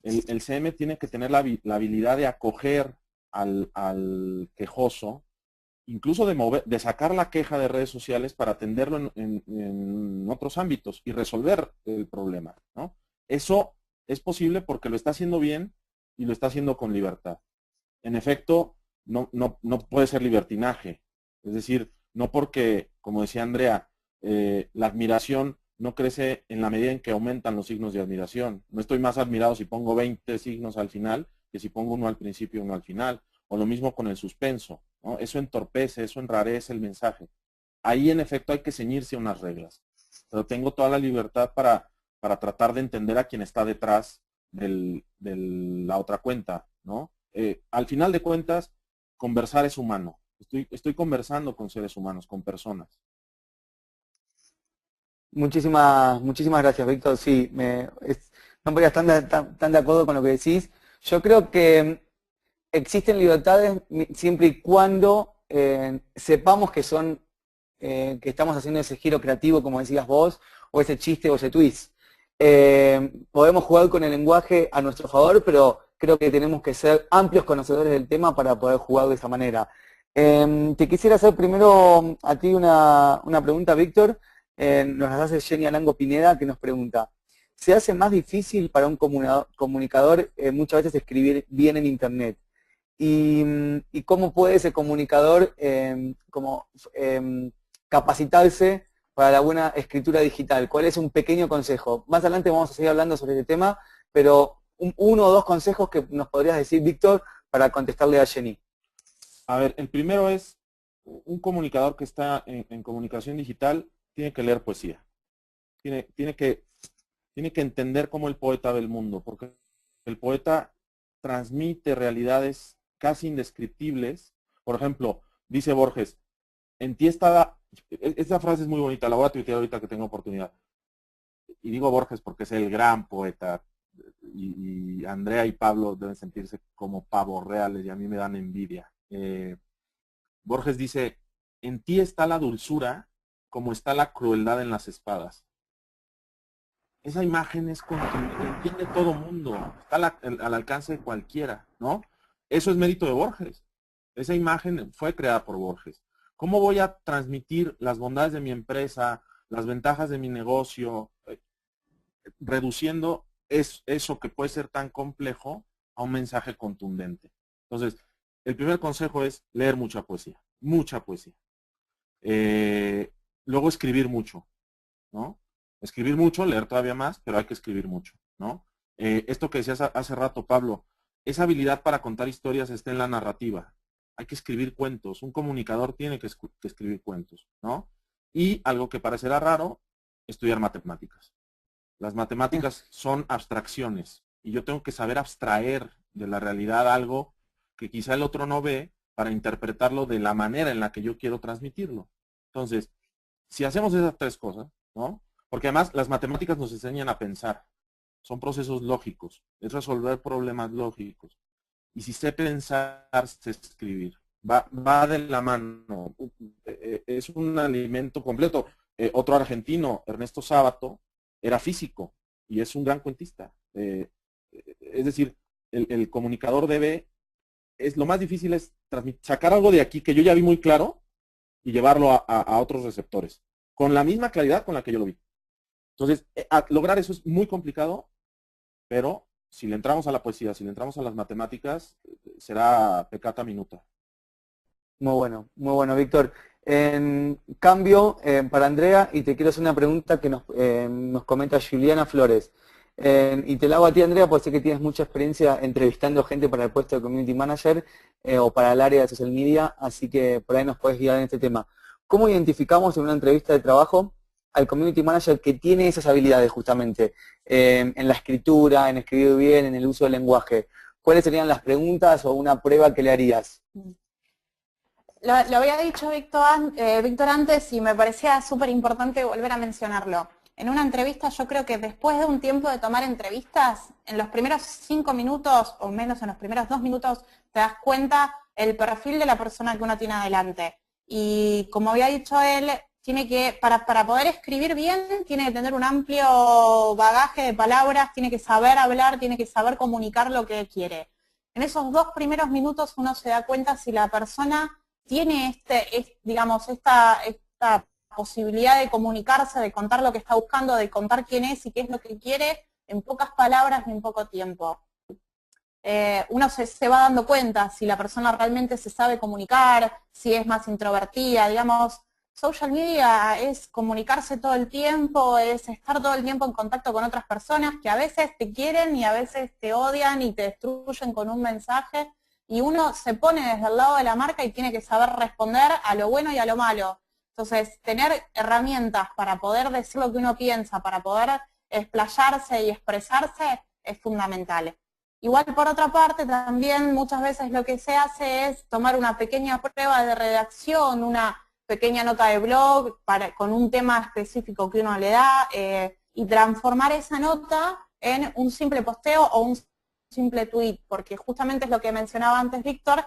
El CM tiene que tener la habilidad de acoger al quejoso, incluso de sacar la queja de redes sociales para atenderlo en otros ámbitos y resolver el problema, ¿no? Eso es posible porque lo está haciendo bien y lo está haciendo con libertad. En efecto, no puede ser libertinaje. Es decir, no porque, como decía Andrea, la admiración no crece en la medida en que aumentan los signos de admiración. No estoy más admirado si pongo 20 signos al final que si pongo uno al principio y uno al final. O lo mismo con el suspenso, ¿no? Eso entorpece, eso enrarece el mensaje. Ahí, en efecto, hay que ceñirse a unas reglas. Pero tengo toda la libertad para tratar de entender a quien está detrás de la otra cuenta, ¿no? Al final de cuentas, conversar es humano. Estoy conversando con seres humanos, con personas. Muchísimas gracias, Víctor. Sí, no podía estar tan de acuerdo con lo que decís. Yo creo que existen libertades siempre y cuando sepamos que que estamos haciendo ese giro creativo, como decías vos, o ese chiste o ese twist. Podemos jugar con el lenguaje a nuestro favor, pero creo que tenemos que ser amplios conocedores del tema para poder jugar de esa manera. Te quisiera hacer primero a ti una pregunta, Víctor. Nos las hace Jenny Alango Pineda, que nos pregunta: ¿se hace más difícil para un comunicador muchas veces escribir bien en Internet? ¿Y cómo puede ese comunicador capacitarse para la buena escritura digital? ¿Cuál es un pequeño consejo? Más adelante vamos a seguir hablando sobre este tema, pero uno o dos consejos que nos podrías decir, Víctor, para contestarle a Jenny. A ver, el primero es, un comunicador que está en comunicación digital tiene que leer poesía. Tiene que entender cómo el poeta ve el mundo, porque el poeta transmite realidades casi indescriptibles. Por ejemplo, dice Borges, en ti está... Esta frase es muy bonita, la voy a tuitear ahorita que tengo oportunidad. Y digo Borges porque es el gran poeta, y Andrea y Pablo deben sentirse como pavos reales y a mí me dan envidia. Borges dice, en ti está la dulzura como está la crueldad en las espadas. Esa imagen es contundente, entiende todo mundo, está al alcance de cualquiera, ¿no? Eso es mérito de Borges. Esa imagen fue creada por Borges. ¿Cómo voy a transmitir las bondades de mi empresa, las ventajas de mi negocio, reduciendo eso que puede ser tan complejo a un mensaje contundente? Entonces, el primer consejo es leer mucha poesía, mucha poesía. Luego escribir mucho, ¿no? Escribir mucho, leer todavía más, pero hay que escribir mucho, ¿no? Esto que decías hace rato, Pablo, esa habilidad para contar historias está en la narrativa. Hay que escribir cuentos. Un comunicador tiene que escribir cuentos, ¿no? Y algo que parecerá raro, estudiar matemáticas. Las matemáticas son abstracciones y yo tengo que saber abstraer de la realidad algo que quizá el otro no ve para interpretarlo de la manera en la que yo quiero transmitirlo. Entonces, si hacemos esas tres cosas, ¿no? Porque además las matemáticas nos enseñan a pensar. Son procesos lógicos. Es resolver problemas lógicos. Y si sé pensar, sé escribir. Va de la mano. Es un alimento completo. Otro argentino, Ernesto Sábato, era físico y es un gran cuentista. Es decir, el comunicador lo más difícil es sacar algo de aquí que yo ya vi muy claro y llevarlo a otros receptores, con la misma claridad con la que yo lo vi. Entonces, lograr eso es muy complicado, pero si le entramos a la poesía, si le entramos a las matemáticas, será peccata minuta. Muy bueno, Víctor. En cambio, para Andrea, y te quiero hacer una pregunta que nos comenta Juliana Flores. Y te la hago a ti, Andrea, porque sé que tienes mucha experiencia entrevistando gente para el puesto de Community Manager o para el área de social media, así que por ahí nos puedes guiar en este tema. ¿Cómo identificamos en una entrevista de trabajo al Community Manager que tiene esas habilidades justamente en la escritura, en escribir bien, en el uso del lenguaje? ¿Cuáles serían las preguntas o una prueba que le harías? Lo había dicho Víctor antes y me parecía súper importante volver a mencionarlo. en una entrevista, yo creo que después de un tiempo de tomar entrevistas, en los primeros 5 minutos, o menos en los primeros 2 minutos, te das cuenta el perfil de la persona que uno tiene adelante. Y como había dicho él, tiene que, para poder escribir bien, tiene que tener un amplio bagaje de palabras, tiene que saber hablar, tiene que saber comunicar lo que quiere. En esos 2 primeros minutos uno se da cuenta si la persona tiene digamos, esta posibilidad de comunicarse, de contar lo que está buscando, de contar quién es y qué es lo que quiere en pocas palabras y en poco tiempo. Uno se va dando cuenta si la persona realmente se sabe comunicar, si es más introvertida, digamos. Social media es comunicarse todo el tiempo, es estar todo el tiempo en contacto con otras personas que a veces te quieren y a veces te odian y te destruyen con un mensaje, y uno se pone desde el lado de la marca y tiene que saber responder a lo bueno y a lo malo. Entonces, tener herramientas para poder decir lo que uno piensa, para poder explayarse y expresarse, es fundamental. Igual, por otra parte, también muchas veces lo que se hace es tomar una pequeña prueba de redacción, una pequeña nota de blog con un tema específico que uno le da, y transformar esa nota en un simple posteo o un simple tweet, porque justamente es lo que mencionaba antes Víctor,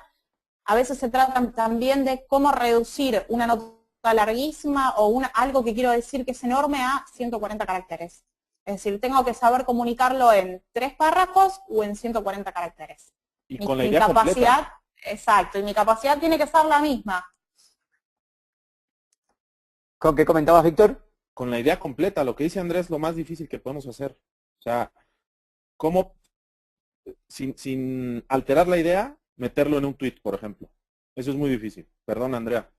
a veces se trata también de cómo reducir una nota larguísima o algo que quiero decir que es enorme a 140 caracteres. Es decir, tengo que saber comunicarlo en 3 párrafos o en 140 caracteres. Y Mi, con la mi idea capacidad, completa. exacto, y mi capacidad tiene que ser la misma. ¿Con qué comentabas, Víctor? Con la idea completa. Lo que dice Andrés es lo más difícil que podemos hacer. O sea, cómo, sin alterar la idea, meterlo en un tweet, por ejemplo. Eso es muy difícil. Perdón, Andrea.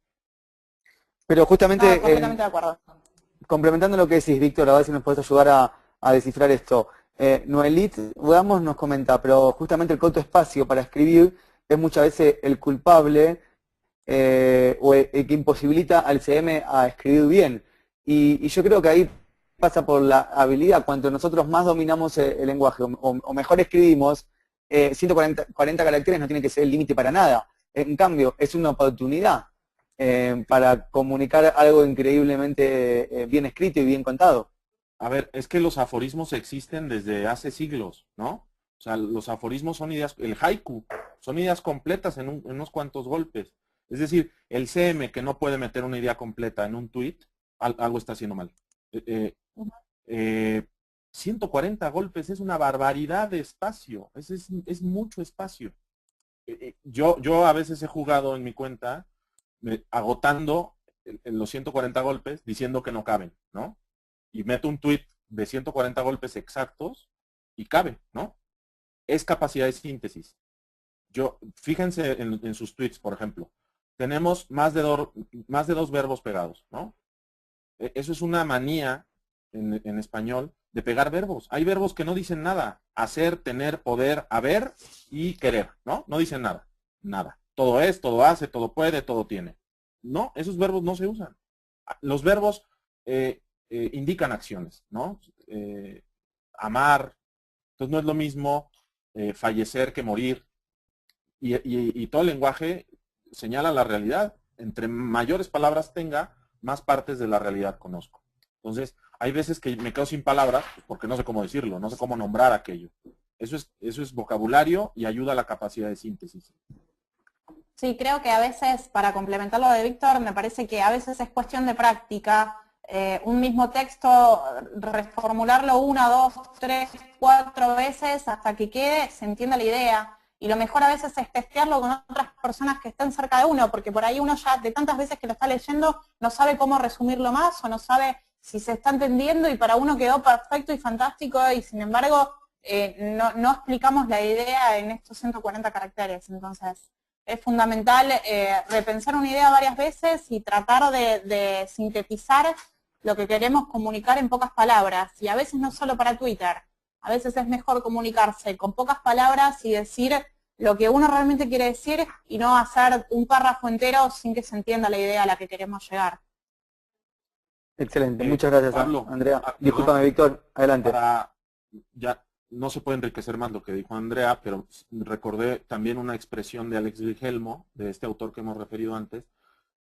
Pero No, justamente, completamente de acuerdo. complementando lo que decís, Víctor, a ver si nos puedes ayudar a descifrar esto. Noelit Ramos nos comenta, pero justamente el corto espacio para escribir es muchas veces el culpable o el que imposibilita al CM a escribir bien. Y yo creo que ahí pasa por la habilidad. Cuanto nosotros más dominamos el lenguaje o mejor escribimos, 140 caracteres no tiene que ser el límite para nada. En cambio, es una oportunidad para comunicar algo increíblemente bien escrito y bien contado. A ver, es que los aforismos existen desde hace siglos, ¿no? O sea, los aforismos son ideas, el haiku, son ideas completas en unos cuantos golpes. Es decir, el CM que no puede meter una idea completa en un tweet, algo está haciendo mal. Eh, 140 golpes es una barbaridad de espacio, es mucho espacio. Yo a veces he jugado en mi cuenta agotando en los 140 golpes diciendo que no caben, ¿no? Y meto un tweet de 140 golpes exactos y cabe, ¿no? Es capacidad de síntesis. Fíjense en sus tweets, por ejemplo. Tenemos más de 2 verbos pegados, ¿no? Eso es una manía en español de pegar verbos. Hay verbos que no dicen nada. Hacer, tener, poder, haber y querer, ¿no? No dicen nada. Nada. Todo es, todo hace, todo puede, todo tiene. No, esos verbos no se usan. Los verbos indican acciones, ¿no? Amar. Entonces no es lo mismo fallecer que morir. Y todo el lenguaje señala la realidad. Entre mayores palabras tenga, más partes de la realidad conozco. Entonces, hay veces que me quedo sin palabras porque no sé cómo decirlo, no sé cómo nombrar aquello. Eso es vocabulario y ayuda a la capacidad de síntesis. Sí, creo que a veces, para complementar lo de Víctor, me parece que a veces es cuestión de práctica. Un mismo texto, reformularlo 1, 2, 3, 4 veces hasta que quede, se entienda la idea. Y lo mejor a veces es testearlo con otras personas que estén cerca de uno, porque por ahí uno ya de tantas veces que lo está leyendo no sabe cómo resumirlo más o no sabe si se está entendiendo, y para uno quedó perfecto y fantástico y sin embargo no explicamos la idea en estos 140 caracteres. Entonces es fundamental repensar una idea varias veces y tratar de sintetizar lo que queremos comunicar en pocas palabras. Y a veces no solo para Twitter, a veces es mejor comunicarse con pocas palabras y decir lo que uno realmente quiere decir y no hacer un párrafo entero sin que se entienda la idea a la que queremos llegar. Excelente, muchas gracias, Pablo, Andrea. perdón, Discúlpame, Víctor, adelante. Ya no se puede enriquecer más lo que dijo Andrea, pero recordé también una expresión de Alex Wilhelmo, de este autor que hemos referido antes.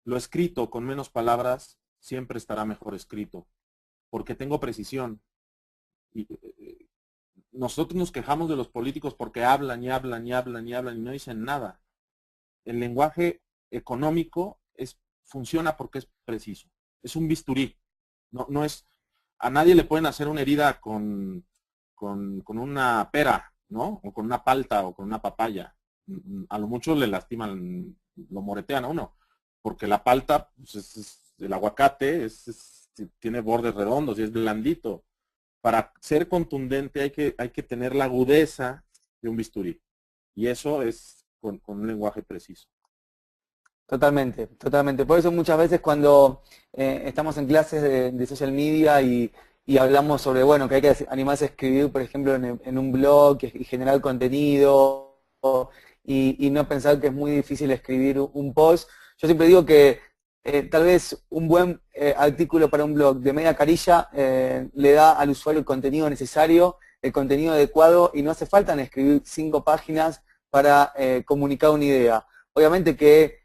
Lo escrito con menos palabras siempre estará mejor escrito. porque tengo precisión. Y, nosotros nos quejamos de los políticos porque hablan y hablan y hablan y hablan y no dicen nada. El lenguaje económico funciona porque es preciso. Es un bisturí. No es, a nadie le pueden hacer una herida con una pera, ¿no? O con una palta o con una papaya. A lo mucho le lastiman, lo moretean a uno. Porque la palta, pues el aguacate tiene bordes redondos y es blandito. Para ser contundente hay que tener la agudeza de un bisturí. Y eso es con un lenguaje preciso. Totalmente, totalmente. Por eso muchas veces cuando estamos en clases de social media y hablamos sobre, bueno, que hay que animarse a escribir, por ejemplo, en un blog y generar contenido y no pensar que es muy difícil escribir un post, yo siempre digo que tal vez un buen artículo para un blog de media carilla le da al usuario el contenido necesario, el contenido adecuado y no hace falta en escribir 5 páginas para comunicar una idea. Obviamente que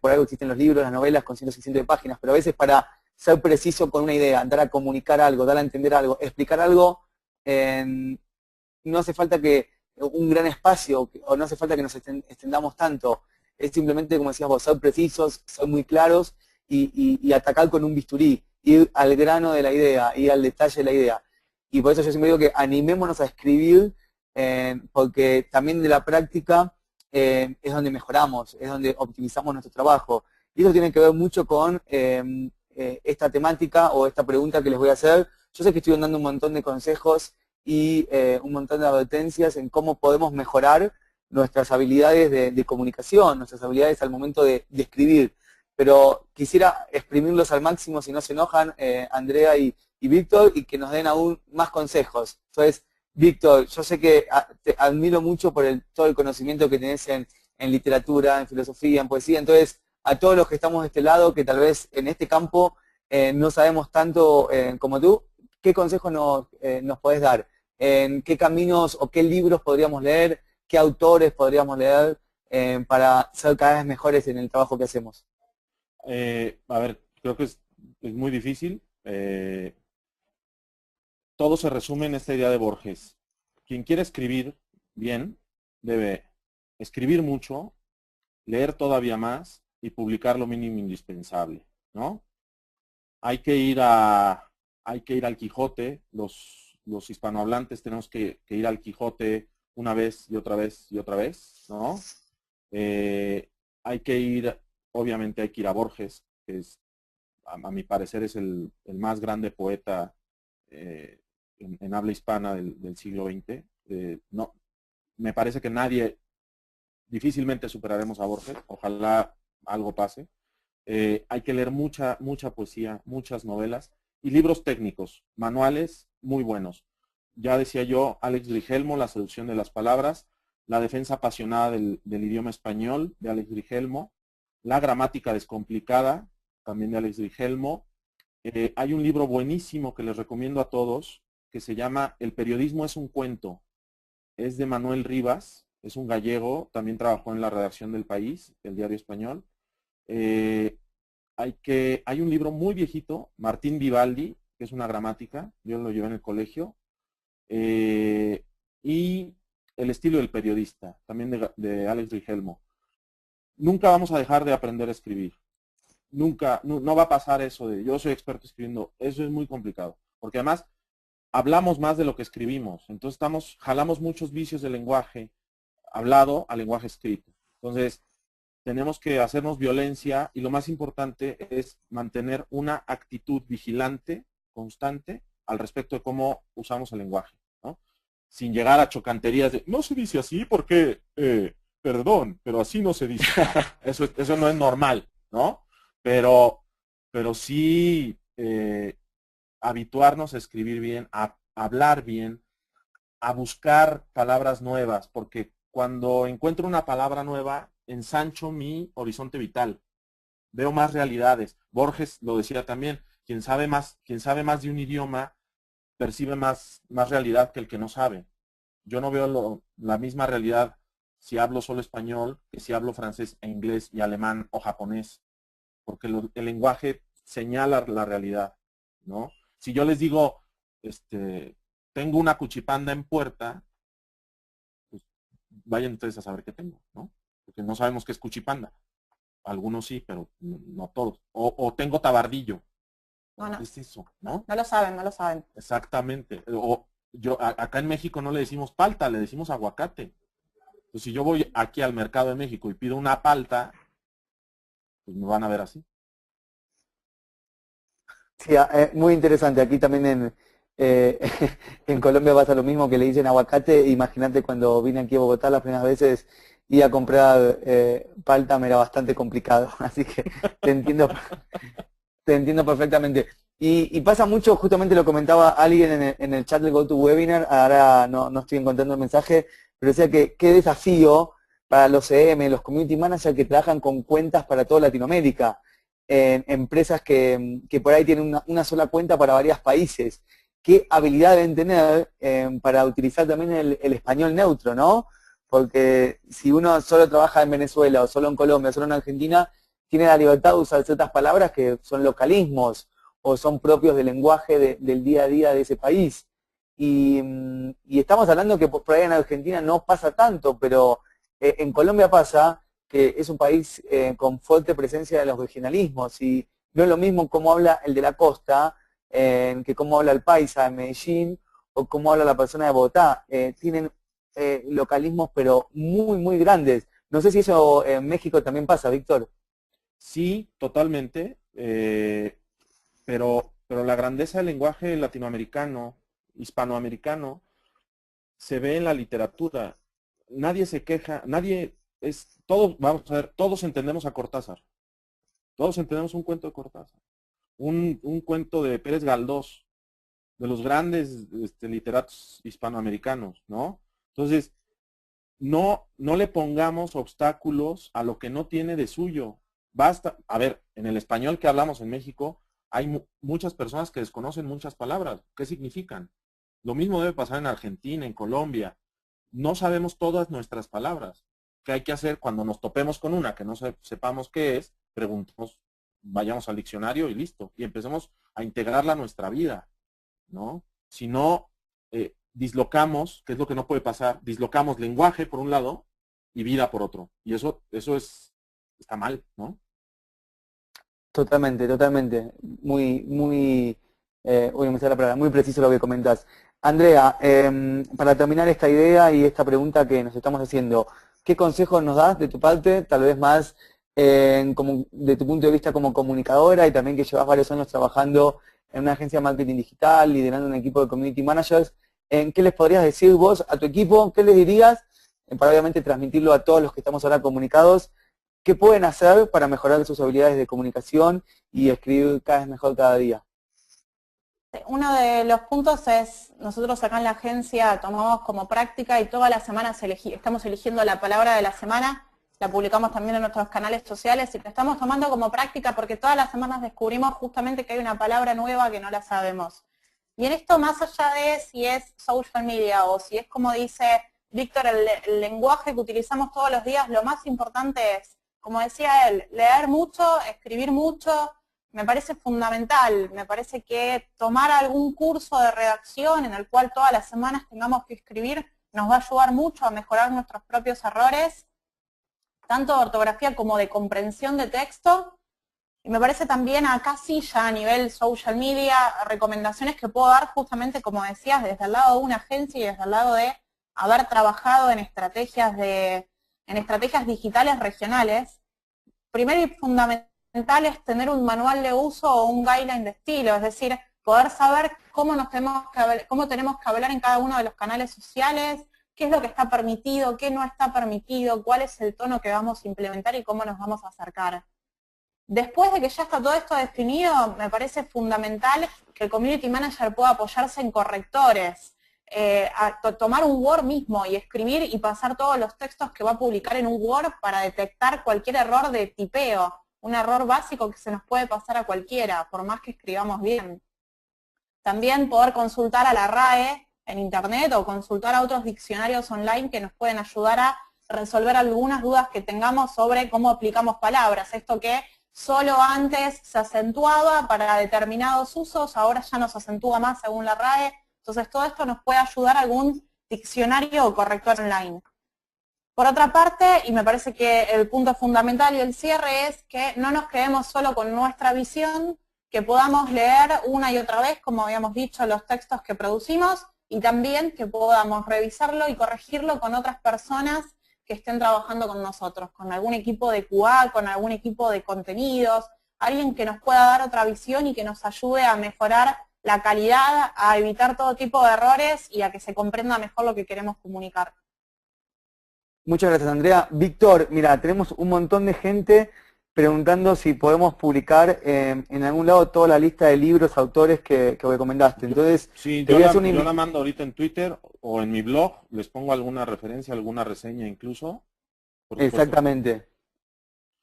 por algo existen los libros, las novelas con 100 600 páginas, pero a veces para ser preciso con una idea, dar a comunicar algo, dar a entender algo, explicar algo, no hace falta que un gran espacio o no hace falta que nos extendamos tanto. Es simplemente, como decías vos, ser precisos, ser muy claros y atacar con un bisturí, ir al grano de la idea, ir al detalle de la idea. Y por eso yo siempre digo que animémonos a escribir, porque también de la práctica es donde mejoramos, es donde optimizamos nuestro trabajo. Y eso tiene que ver mucho con esta temática o esta pregunta que les voy a hacer. Yo sé que estoy dando un montón de consejos y un montón de advertencias en cómo podemos mejorar nuestras habilidades de comunicación, nuestras habilidades al momento de escribir. Pero quisiera exprimirlos al máximo, si no se enojan, Andrea y Víctor, y que nos den aún más consejos. Entonces, Víctor, yo sé que te admiro mucho por todo el conocimiento que tenés en literatura, en filosofía, en poesía. Entonces, a todos los que estamos de este lado, que tal vez en este campo no sabemos tanto como tú, ¿qué consejos nos podés dar? ¿En qué caminos o qué libros podríamos leer? ¿Qué autores podríamos leer para ser cada vez mejores en el trabajo que hacemos? A ver, creo que es muy difícil. Todo se resume en esta idea de Borges. Quien quiere escribir bien debe escribir mucho, leer todavía más y publicar lo mínimo indispensable, ¿no? Hay que ir al Quijote. Los hispanohablantes tenemos que ir al Quijote una vez y otra vez y otra vez, ¿no? Obviamente hay que ir a Borges, que es, a mi parecer, es el más grande poeta en habla hispana del siglo XX. No, me parece que difícilmente superaremos a Borges, ojalá algo pase. Hay que leer mucha poesía, muchas novelas y libros técnicos, manuales muy buenos. Ya decía yo, Alex Grigelmo, La seducción de las palabras, La defensa apasionada del idioma español, de Alex Grigelmo, La gramática descomplicada, también de Alex Grigelmo. Hay un libro buenísimo que les recomiendo a todos, que se llama El periodismo es un cuento. Es de Manuel Rivas, es un gallego, también trabajó en la redacción del País, el diario español. Hay un libro muy viejito, Martín Vivaldi, que es una gramática, yo lo llevé en el colegio, y El estilo del periodista, también de Alex Rigelmo. Nunca vamos a dejar de aprender a escribir. Nunca, no va a pasar eso de yo soy experto escribiendo. Eso es muy complicado, porque además hablamos más de lo que escribimos. Entonces jalamos muchos vicios del lenguaje hablado al lenguaje escrito. Entonces, tenemos que hacernos violencia y lo más importante es mantener una actitud vigilante, constante, al respecto de cómo usamos el lenguaje, ¿no? Sin llegar a chocanterías de, no se dice así porque, perdón, pero así no se dice. Eso no es normal, ¿no? Pero sí habituarnos a escribir bien, a hablar bien, a buscar palabras nuevas, porque cuando encuentro una palabra nueva, ensancho mi horizonte vital, veo más realidades. Borges lo decía también, quien sabe más de un idioma percibe más realidad que el que no sabe. Yo no veo la misma realidad si hablo solo español que si hablo francés e inglés y alemán o japonés, porque el lenguaje señala la realidad, ¿no? Si yo les digo, tengo una cuchipanda en puerta, pues vayan ustedes a saber qué tengo, ¿no? Porque no sabemos qué es cuchipanda. Algunos sí, pero no todos. O tengo tabardillo. No, ¿Qué es eso? ¿No? no lo saben, no lo saben. Exactamente. O acá en México no le decimos palta, le decimos aguacate. Entonces, si yo voy aquí al mercado de México y pido una palta, pues me van a ver así. Sí, muy interesante. Aquí también eh, en Colombia pasa lo mismo, que le dicen aguacate. Imagínate cuando vine aquí a Bogotá las primeras veces ir a comprar palta me era bastante complicado. Así que te entiendo, te entiendo perfectamente. Y pasa mucho, justamente lo comentaba alguien en el chat del GoToWebinar, ahora no estoy encontrando el mensaje, pero decía que qué desafío para los CM, los Community Managers que trabajan con cuentas para toda Latinoamérica, en empresas que por ahí tienen una sola cuenta para varios países. ¿Qué habilidad deben tener para utilizar también el español neutro, ¿no? Porque si uno solo trabaja en Venezuela, o solo en Colombia, o solo en Argentina, tiene la libertad de usar ciertas palabras que son localismos o son propios del lenguaje del día a día de ese país. Y estamos hablando que por ahí en Argentina no pasa tanto, pero en Colombia pasa que es un país con fuerte presencia de los regionalismos y no es lo mismo cómo habla el de la costa que cómo habla el paisa en Medellín o cómo habla la persona de Bogotá. Tienen localismos pero muy, muy grandes. No sé si eso en México también pasa, Víctor. Sí, totalmente, pero la grandeza del lenguaje latinoamericano, hispanoamericano, se ve en la literatura. Nadie se queja, todos, vamos a ver, todos entendemos a Cortázar. Todos entendemos un cuento de Cortázar. Un cuento de Pérez Galdós, de los grandes literatos hispanoamericanos, ¿no? Entonces, no le pongamos obstáculos a lo que no tiene de suyo. Basta, a ver, en el español que hablamos en México, hay muchas personas que desconocen muchas palabras. ¿Qué significan? Lo mismo debe pasar en Argentina, en Colombia. No sabemos todas nuestras palabras. ¿Qué hay que hacer cuando nos topemos con una que no sepamos qué es? Preguntemos, vayamos al diccionario y listo. Y empecemos a integrarla a nuestra vida, ¿no? Si no, dislocamos, que es lo que no puede pasar, dislocamos lenguaje por un lado y vida por otro. Y eso está mal, ¿no? Totalmente, totalmente. Uy, me sale la palabra, muy preciso lo que comentas. Andrea, para terminar esta idea y esta pregunta que nos estamos haciendo, ¿qué consejos nos das de tu parte, tal vez más como de tu punto de vista como comunicadora y también que llevas varios años trabajando en una agencia de marketing digital, liderando un equipo de community managers? ¿Qué les podrías decir vos a tu equipo? ¿Qué les dirías? Para obviamente transmitirlo a todos los que estamos ahora comunicados. ¿Qué pueden hacer para mejorar sus habilidades de comunicación y escribir cada vez mejor cada día? Uno de los puntos es, nosotros acá en la agencia tomamos como práctica y todas las semanas estamos eligiendo la palabra de la semana, la publicamos también en nuestros canales sociales y la estamos tomando como práctica porque todas las semanas descubrimos justamente que hay una palabra nueva que no la sabemos. Y en esto, más allá de si es social media o si es como dice Víctor, el lenguaje que utilizamos todos los días, lo más importante es, como decía él, leer mucho, escribir mucho. Me parece fundamental, me parece que tomar algún curso de redacción en el cual todas las semanas tengamos que escribir nos va a ayudar mucho a mejorar nuestros propios errores, tanto de ortografía como de comprensión de texto. Y me parece también acá sí ya a nivel social media, recomendaciones que puedo dar justamente, como decías, desde el lado de una agencia y desde el lado de haber trabajado en estrategias digitales regionales. Primero y fundamental es tener un manual de uso o un guideline de estilo, es decir, poder saber cómo tenemos que hablar en cada uno de los canales sociales, qué es lo que está permitido, qué no está permitido, cuál es el tono que vamos a implementar y cómo nos vamos a acercar. Después de que ya está todo esto definido, me parece fundamental que el Community Manager pueda apoyarse en correctores, tomar un Word mismo y escribir y pasar todos los textos que va a publicar en un Word para detectar cualquier error de tipeo, un error básico que se nos puede pasar a cualquiera, por más que escribamos bien. También poder consultar a la RAE en internet o consultar a otros diccionarios online que nos pueden ayudar a resolver algunas dudas que tengamos sobre cómo aplicamos palabras. Esto que solo antes se acentuaba para determinados usos, ahora ya no se acentúa más según la RAE. Entonces todo esto nos puede ayudar a algún diccionario o corrector online. Por otra parte, y me parece que el punto fundamental y el cierre es que no nos quedemos solo con nuestra visión, que podamos leer una y otra vez, como habíamos dicho, los textos que producimos, y también que podamos revisarlo y corregirlo con otras personas que estén trabajando con nosotros, con algún equipo de QA, con algún equipo de contenidos, alguien que nos pueda dar otra visión y que nos ayude a mejorar la calidad, a evitar todo tipo de errores y a que se comprenda mejor lo que queremos comunicar. Muchas gracias, Andrea. Víctor, mira, tenemos un montón de gente preguntando si podemos publicar en algún lado toda la lista de libros, autores que recomendaste. Entonces, sí, te yo voy a hacer yo la mando ahorita en Twitter o en mi blog, les pongo alguna referencia, alguna reseña incluso. Por supuesto. Exactamente.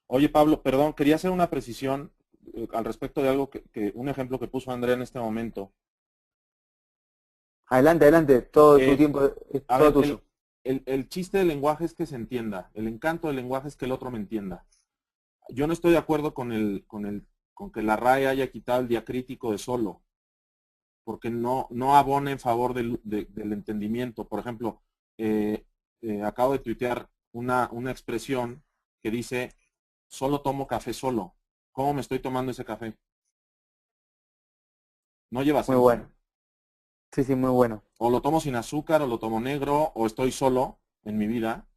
Oye, Pablo, perdón, quería hacer una precisión al respecto de algo un ejemplo que puso Andrea en este momento. Adelante, adelante, todo tu tiempo es todo tuyo. El chiste del lenguaje es que se entienda, el encanto del lenguaje es que el otro me entienda. Yo no estoy de acuerdo con que la RAE haya quitado el diacrítico de solo, porque no abona en favor del entendimiento. Por ejemplo, acabo de tuitear una expresión que dice, solo tomo café solo. ¿Cómo me estoy tomando ese café? No lleva acento. Muy bueno. Sí, sí, muy bueno. O lo tomo sin azúcar, o lo tomo negro, o estoy solo en mi vida.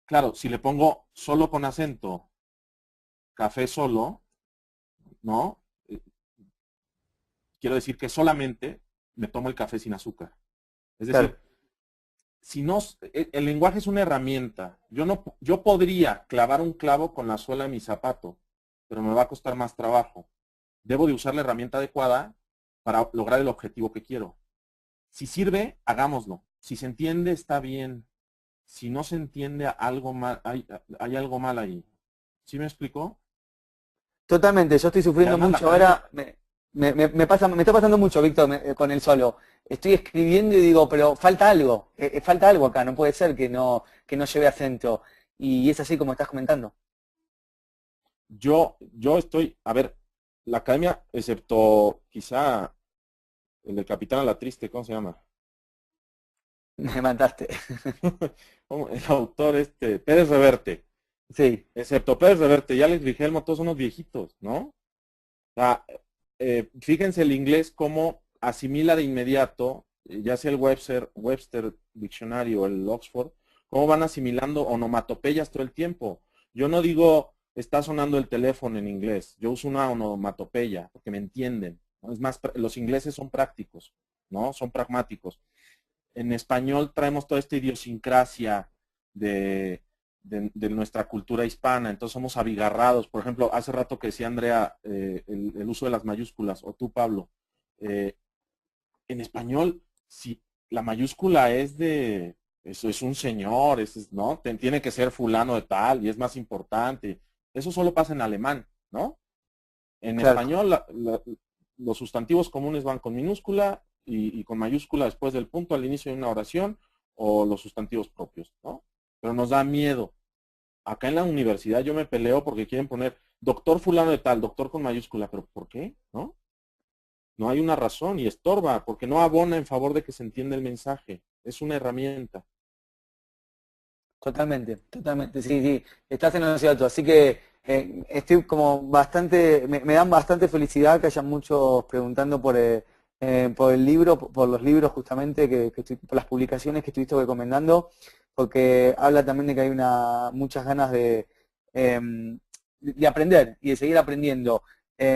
Claro, si le pongo solo con acento, café solo, ¿no? Quiero decir que solamente me tomo el café sin azúcar. Es decir, Claro. si no, el lenguaje es una herramienta. Yo podría clavar un clavo con la suela de mi zapato, pero me va a costar más trabajo. Debo de usar la herramienta adecuada para lograr el objetivo que quiero. Si sirve, hagámoslo. Si se entiende, está bien. Si no se entiende, algo mal, hay algo mal ahí. ¿Sí me explicó? Totalmente, yo estoy sufriendo mucho ahora, me está pasando mucho, Víctor, con el solo. Estoy escribiendo y digo, pero falta algo acá, no puede ser que no lleve acento. Y es así como estás comentando. Yo estoy, a ver, la academia, excepto quizá el del Capitán a la Triste, ¿cómo se llama? Me mataste. El autor Pérez Reverte. Sí. Excepto Pérez Reverte y Alex Rigelmo, todos son unos viejitos, ¿no? O sea, fíjense el inglés cómo asimila de inmediato, ya sea el Webster Dictionary o el Oxford, cómo van asimilando onomatopeyas todo el tiempo. Yo no digo, está sonando el teléfono en inglés, yo uso una onomatopeya, porque me entienden, ¿no? Es más, los ingleses son prácticos, ¿no? Son pragmáticos. En español traemos toda esta idiosincrasia de nuestra cultura hispana, entonces somos abigarrados. Por ejemplo, hace rato que decía Andrea el uso de las mayúsculas, o tú, Pablo, en español, si la mayúscula eso es un señor, ¿no? Tiene que ser fulano de tal y es más importante. Eso solo pasa en alemán, ¿no? En Claro. español, los sustantivos comunes van con minúscula y con mayúscula después del punto al inicio de una oración, o los sustantivos propios, ¿no? Pero nos da miedo. Acá en la universidad yo me peleo porque quieren poner doctor fulano de tal, doctor con mayúscula, pero ¿por qué? ¿No? No hay una razón y estorba, porque no abona en favor de que se entienda el mensaje. Es una herramienta. Totalmente, totalmente, sí, sí, estás en lo cierto, así que estoy como bastante, me dan bastante felicidad que haya muchos preguntando por el libro, por los libros justamente, por las publicaciones que estuviste recomendando, porque habla también de que hay muchas ganas de aprender y de seguir aprendiendo.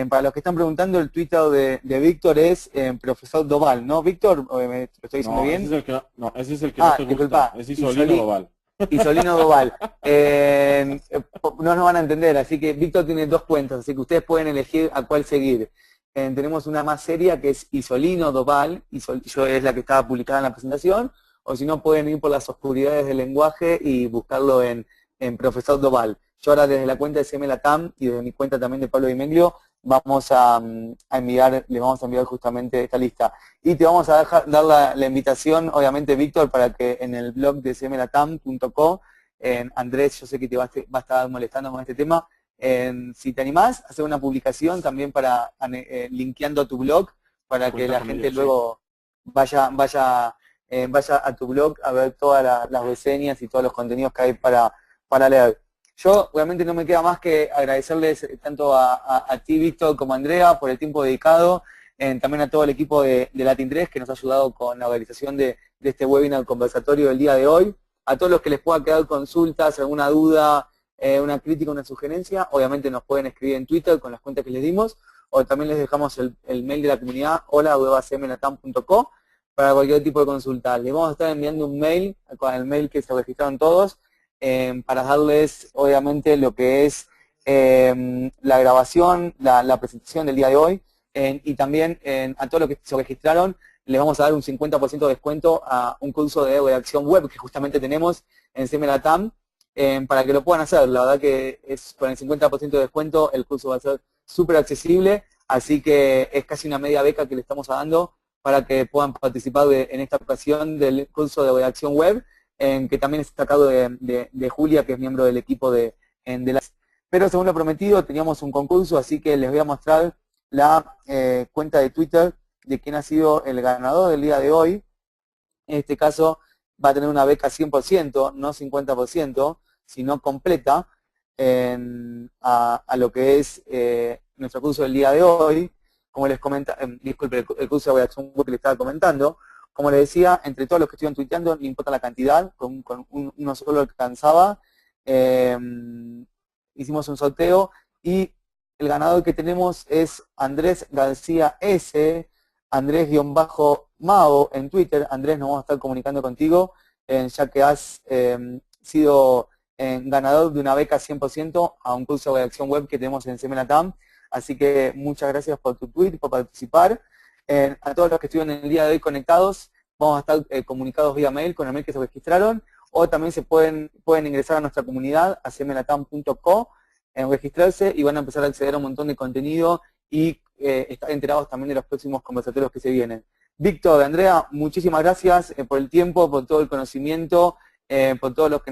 Para los que están preguntando, el Twitter de Víctor es profesor Doval, ¿no, Víctor? ¿Me lo estoy diciendo bien? Ese es el que no te gusta, disculpa, es Isolino Doval. Isolino Doval. No nos van a entender, así que Víctor tiene dos cuentas, así que ustedes pueden elegir a cuál seguir. Tenemos una más seria que es Isolino Doval, yo es la que estaba publicada en la presentación, o si no pueden ir por las oscuridades del lenguaje y buscarlo en Profesor Doval. Yo ahora desde la cuenta de CM Latam y desde mi cuenta también de Pablo Di Meglio vamos a enviar, les vamos a enviar justamente esta lista. Y te vamos a dar la invitación, obviamente, Víctor, para que en el blog de cmlatam.co, Andrés, yo sé que te va a estar molestando con este tema, si te animás, hacer una publicación también para linkeando a tu blog, para que la gente luego vaya a tu blog a ver todas las reseñas y todos los contenidos que hay para leer. Yo realmente no me queda más que agradecerles tanto a ti, Víctor, como a Andrea por el tiempo dedicado, también a todo el equipo de Latin 3 que nos ha ayudado con la organización de este webinar conversatorio del día de hoy. A todos los que les pueda quedar consultas, alguna duda, una crítica, una sugerencia, obviamente nos pueden escribir en Twitter con las cuentas que les dimos, o también les dejamos el mail de la comunidad, hola@cmlatam.co, para cualquier tipo de consulta. Les vamos a estar enviando un mail con el mail que se registraron todos, para darles obviamente lo que es la grabación, la presentación del día de hoy, y también a todos los que se registraron les vamos a dar un 50% de descuento a un curso de redacción web que justamente tenemos en CMLATAM, para que lo puedan hacer. La verdad que es con el 50% de descuento el curso va a ser súper accesible, así que es casi una media beca que le estamos dando para que puedan participar en esta ocasión del curso de redacción web, que también está a cargo de Julia, que es miembro del equipo de la... Pero según lo prometido, teníamos un concurso, así que les voy a mostrar la cuenta de Twitter de quién ha sido el ganador del día de hoy. En este caso va a tener una beca 100%, no 50%, sino completa a lo que es nuestro curso del día de hoy. Como les comenta, disculpe, el curso de redacción web que les estaba comentando. Como les decía, entre todos los que estuvieron tuiteando, no importa la cantidad, con uno solo alcanzaba. Hicimos un sorteo y el ganador que tenemos es Andrés García S., Andrés-Mao en Twitter. Andrés, nos vamos a estar comunicando contigo, ya que has sido ganador de una beca 100% a un curso de redacción web que tenemos en CMLATAM. Así que muchas gracias por tu tweet, por participar. A todos los que estuvieron en el día de hoy conectados, vamos a estar comunicados vía mail con el mail que se registraron, o también se pueden ingresar a nuestra comunidad, a cmlatam.co, registrarse y van a empezar a acceder a un montón de contenido y estar enterados también de los próximos conversatorios que se vienen. Víctor, Andrea, muchísimas gracias por el tiempo, por todo el conocimiento, por todo lo que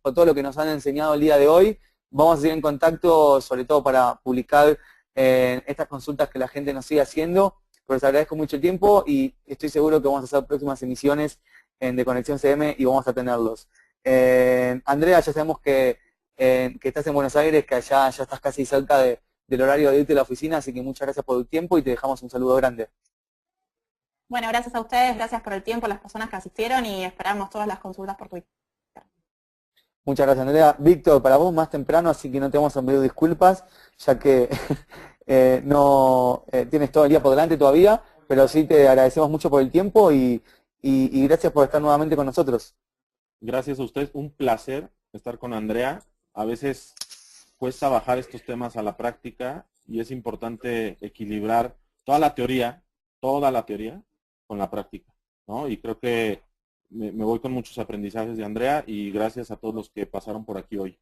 por todo lo que nos han enseñado el día de hoy. Vamos a seguir en contacto, sobre todo para publicar estas consultas que la gente nos sigue haciendo. Pero les agradezco mucho el tiempo y estoy seguro que vamos a hacer próximas emisiones de Conexión CM y vamos a tenerlos. Andrea, ya sabemos que estás en Buenos Aires, que allá ya estás casi cerca del horario de irte a la oficina, así que muchas gracias por tu tiempo y te dejamos un saludo grande. Bueno, gracias a ustedes, gracias por el tiempo, a las personas que asistieron y esperamos todas las consultas por Twitter. Muchas gracias, Andrea. Víctor, para vos más temprano, así que no te vamos a enviar disculpas, ya que no tienes todo el día por delante todavía, pero sí te agradecemos mucho por el tiempo y gracias por estar nuevamente con nosotros. Gracias a ustedes, un placer estar con Andrea. A veces cuesta bajar estos temas a la práctica y es importante equilibrar toda la teoría con la práctica, ¿no? Y creo que me voy con muchos aprendizajes de Andrea y gracias a todos los que pasaron por aquí hoy.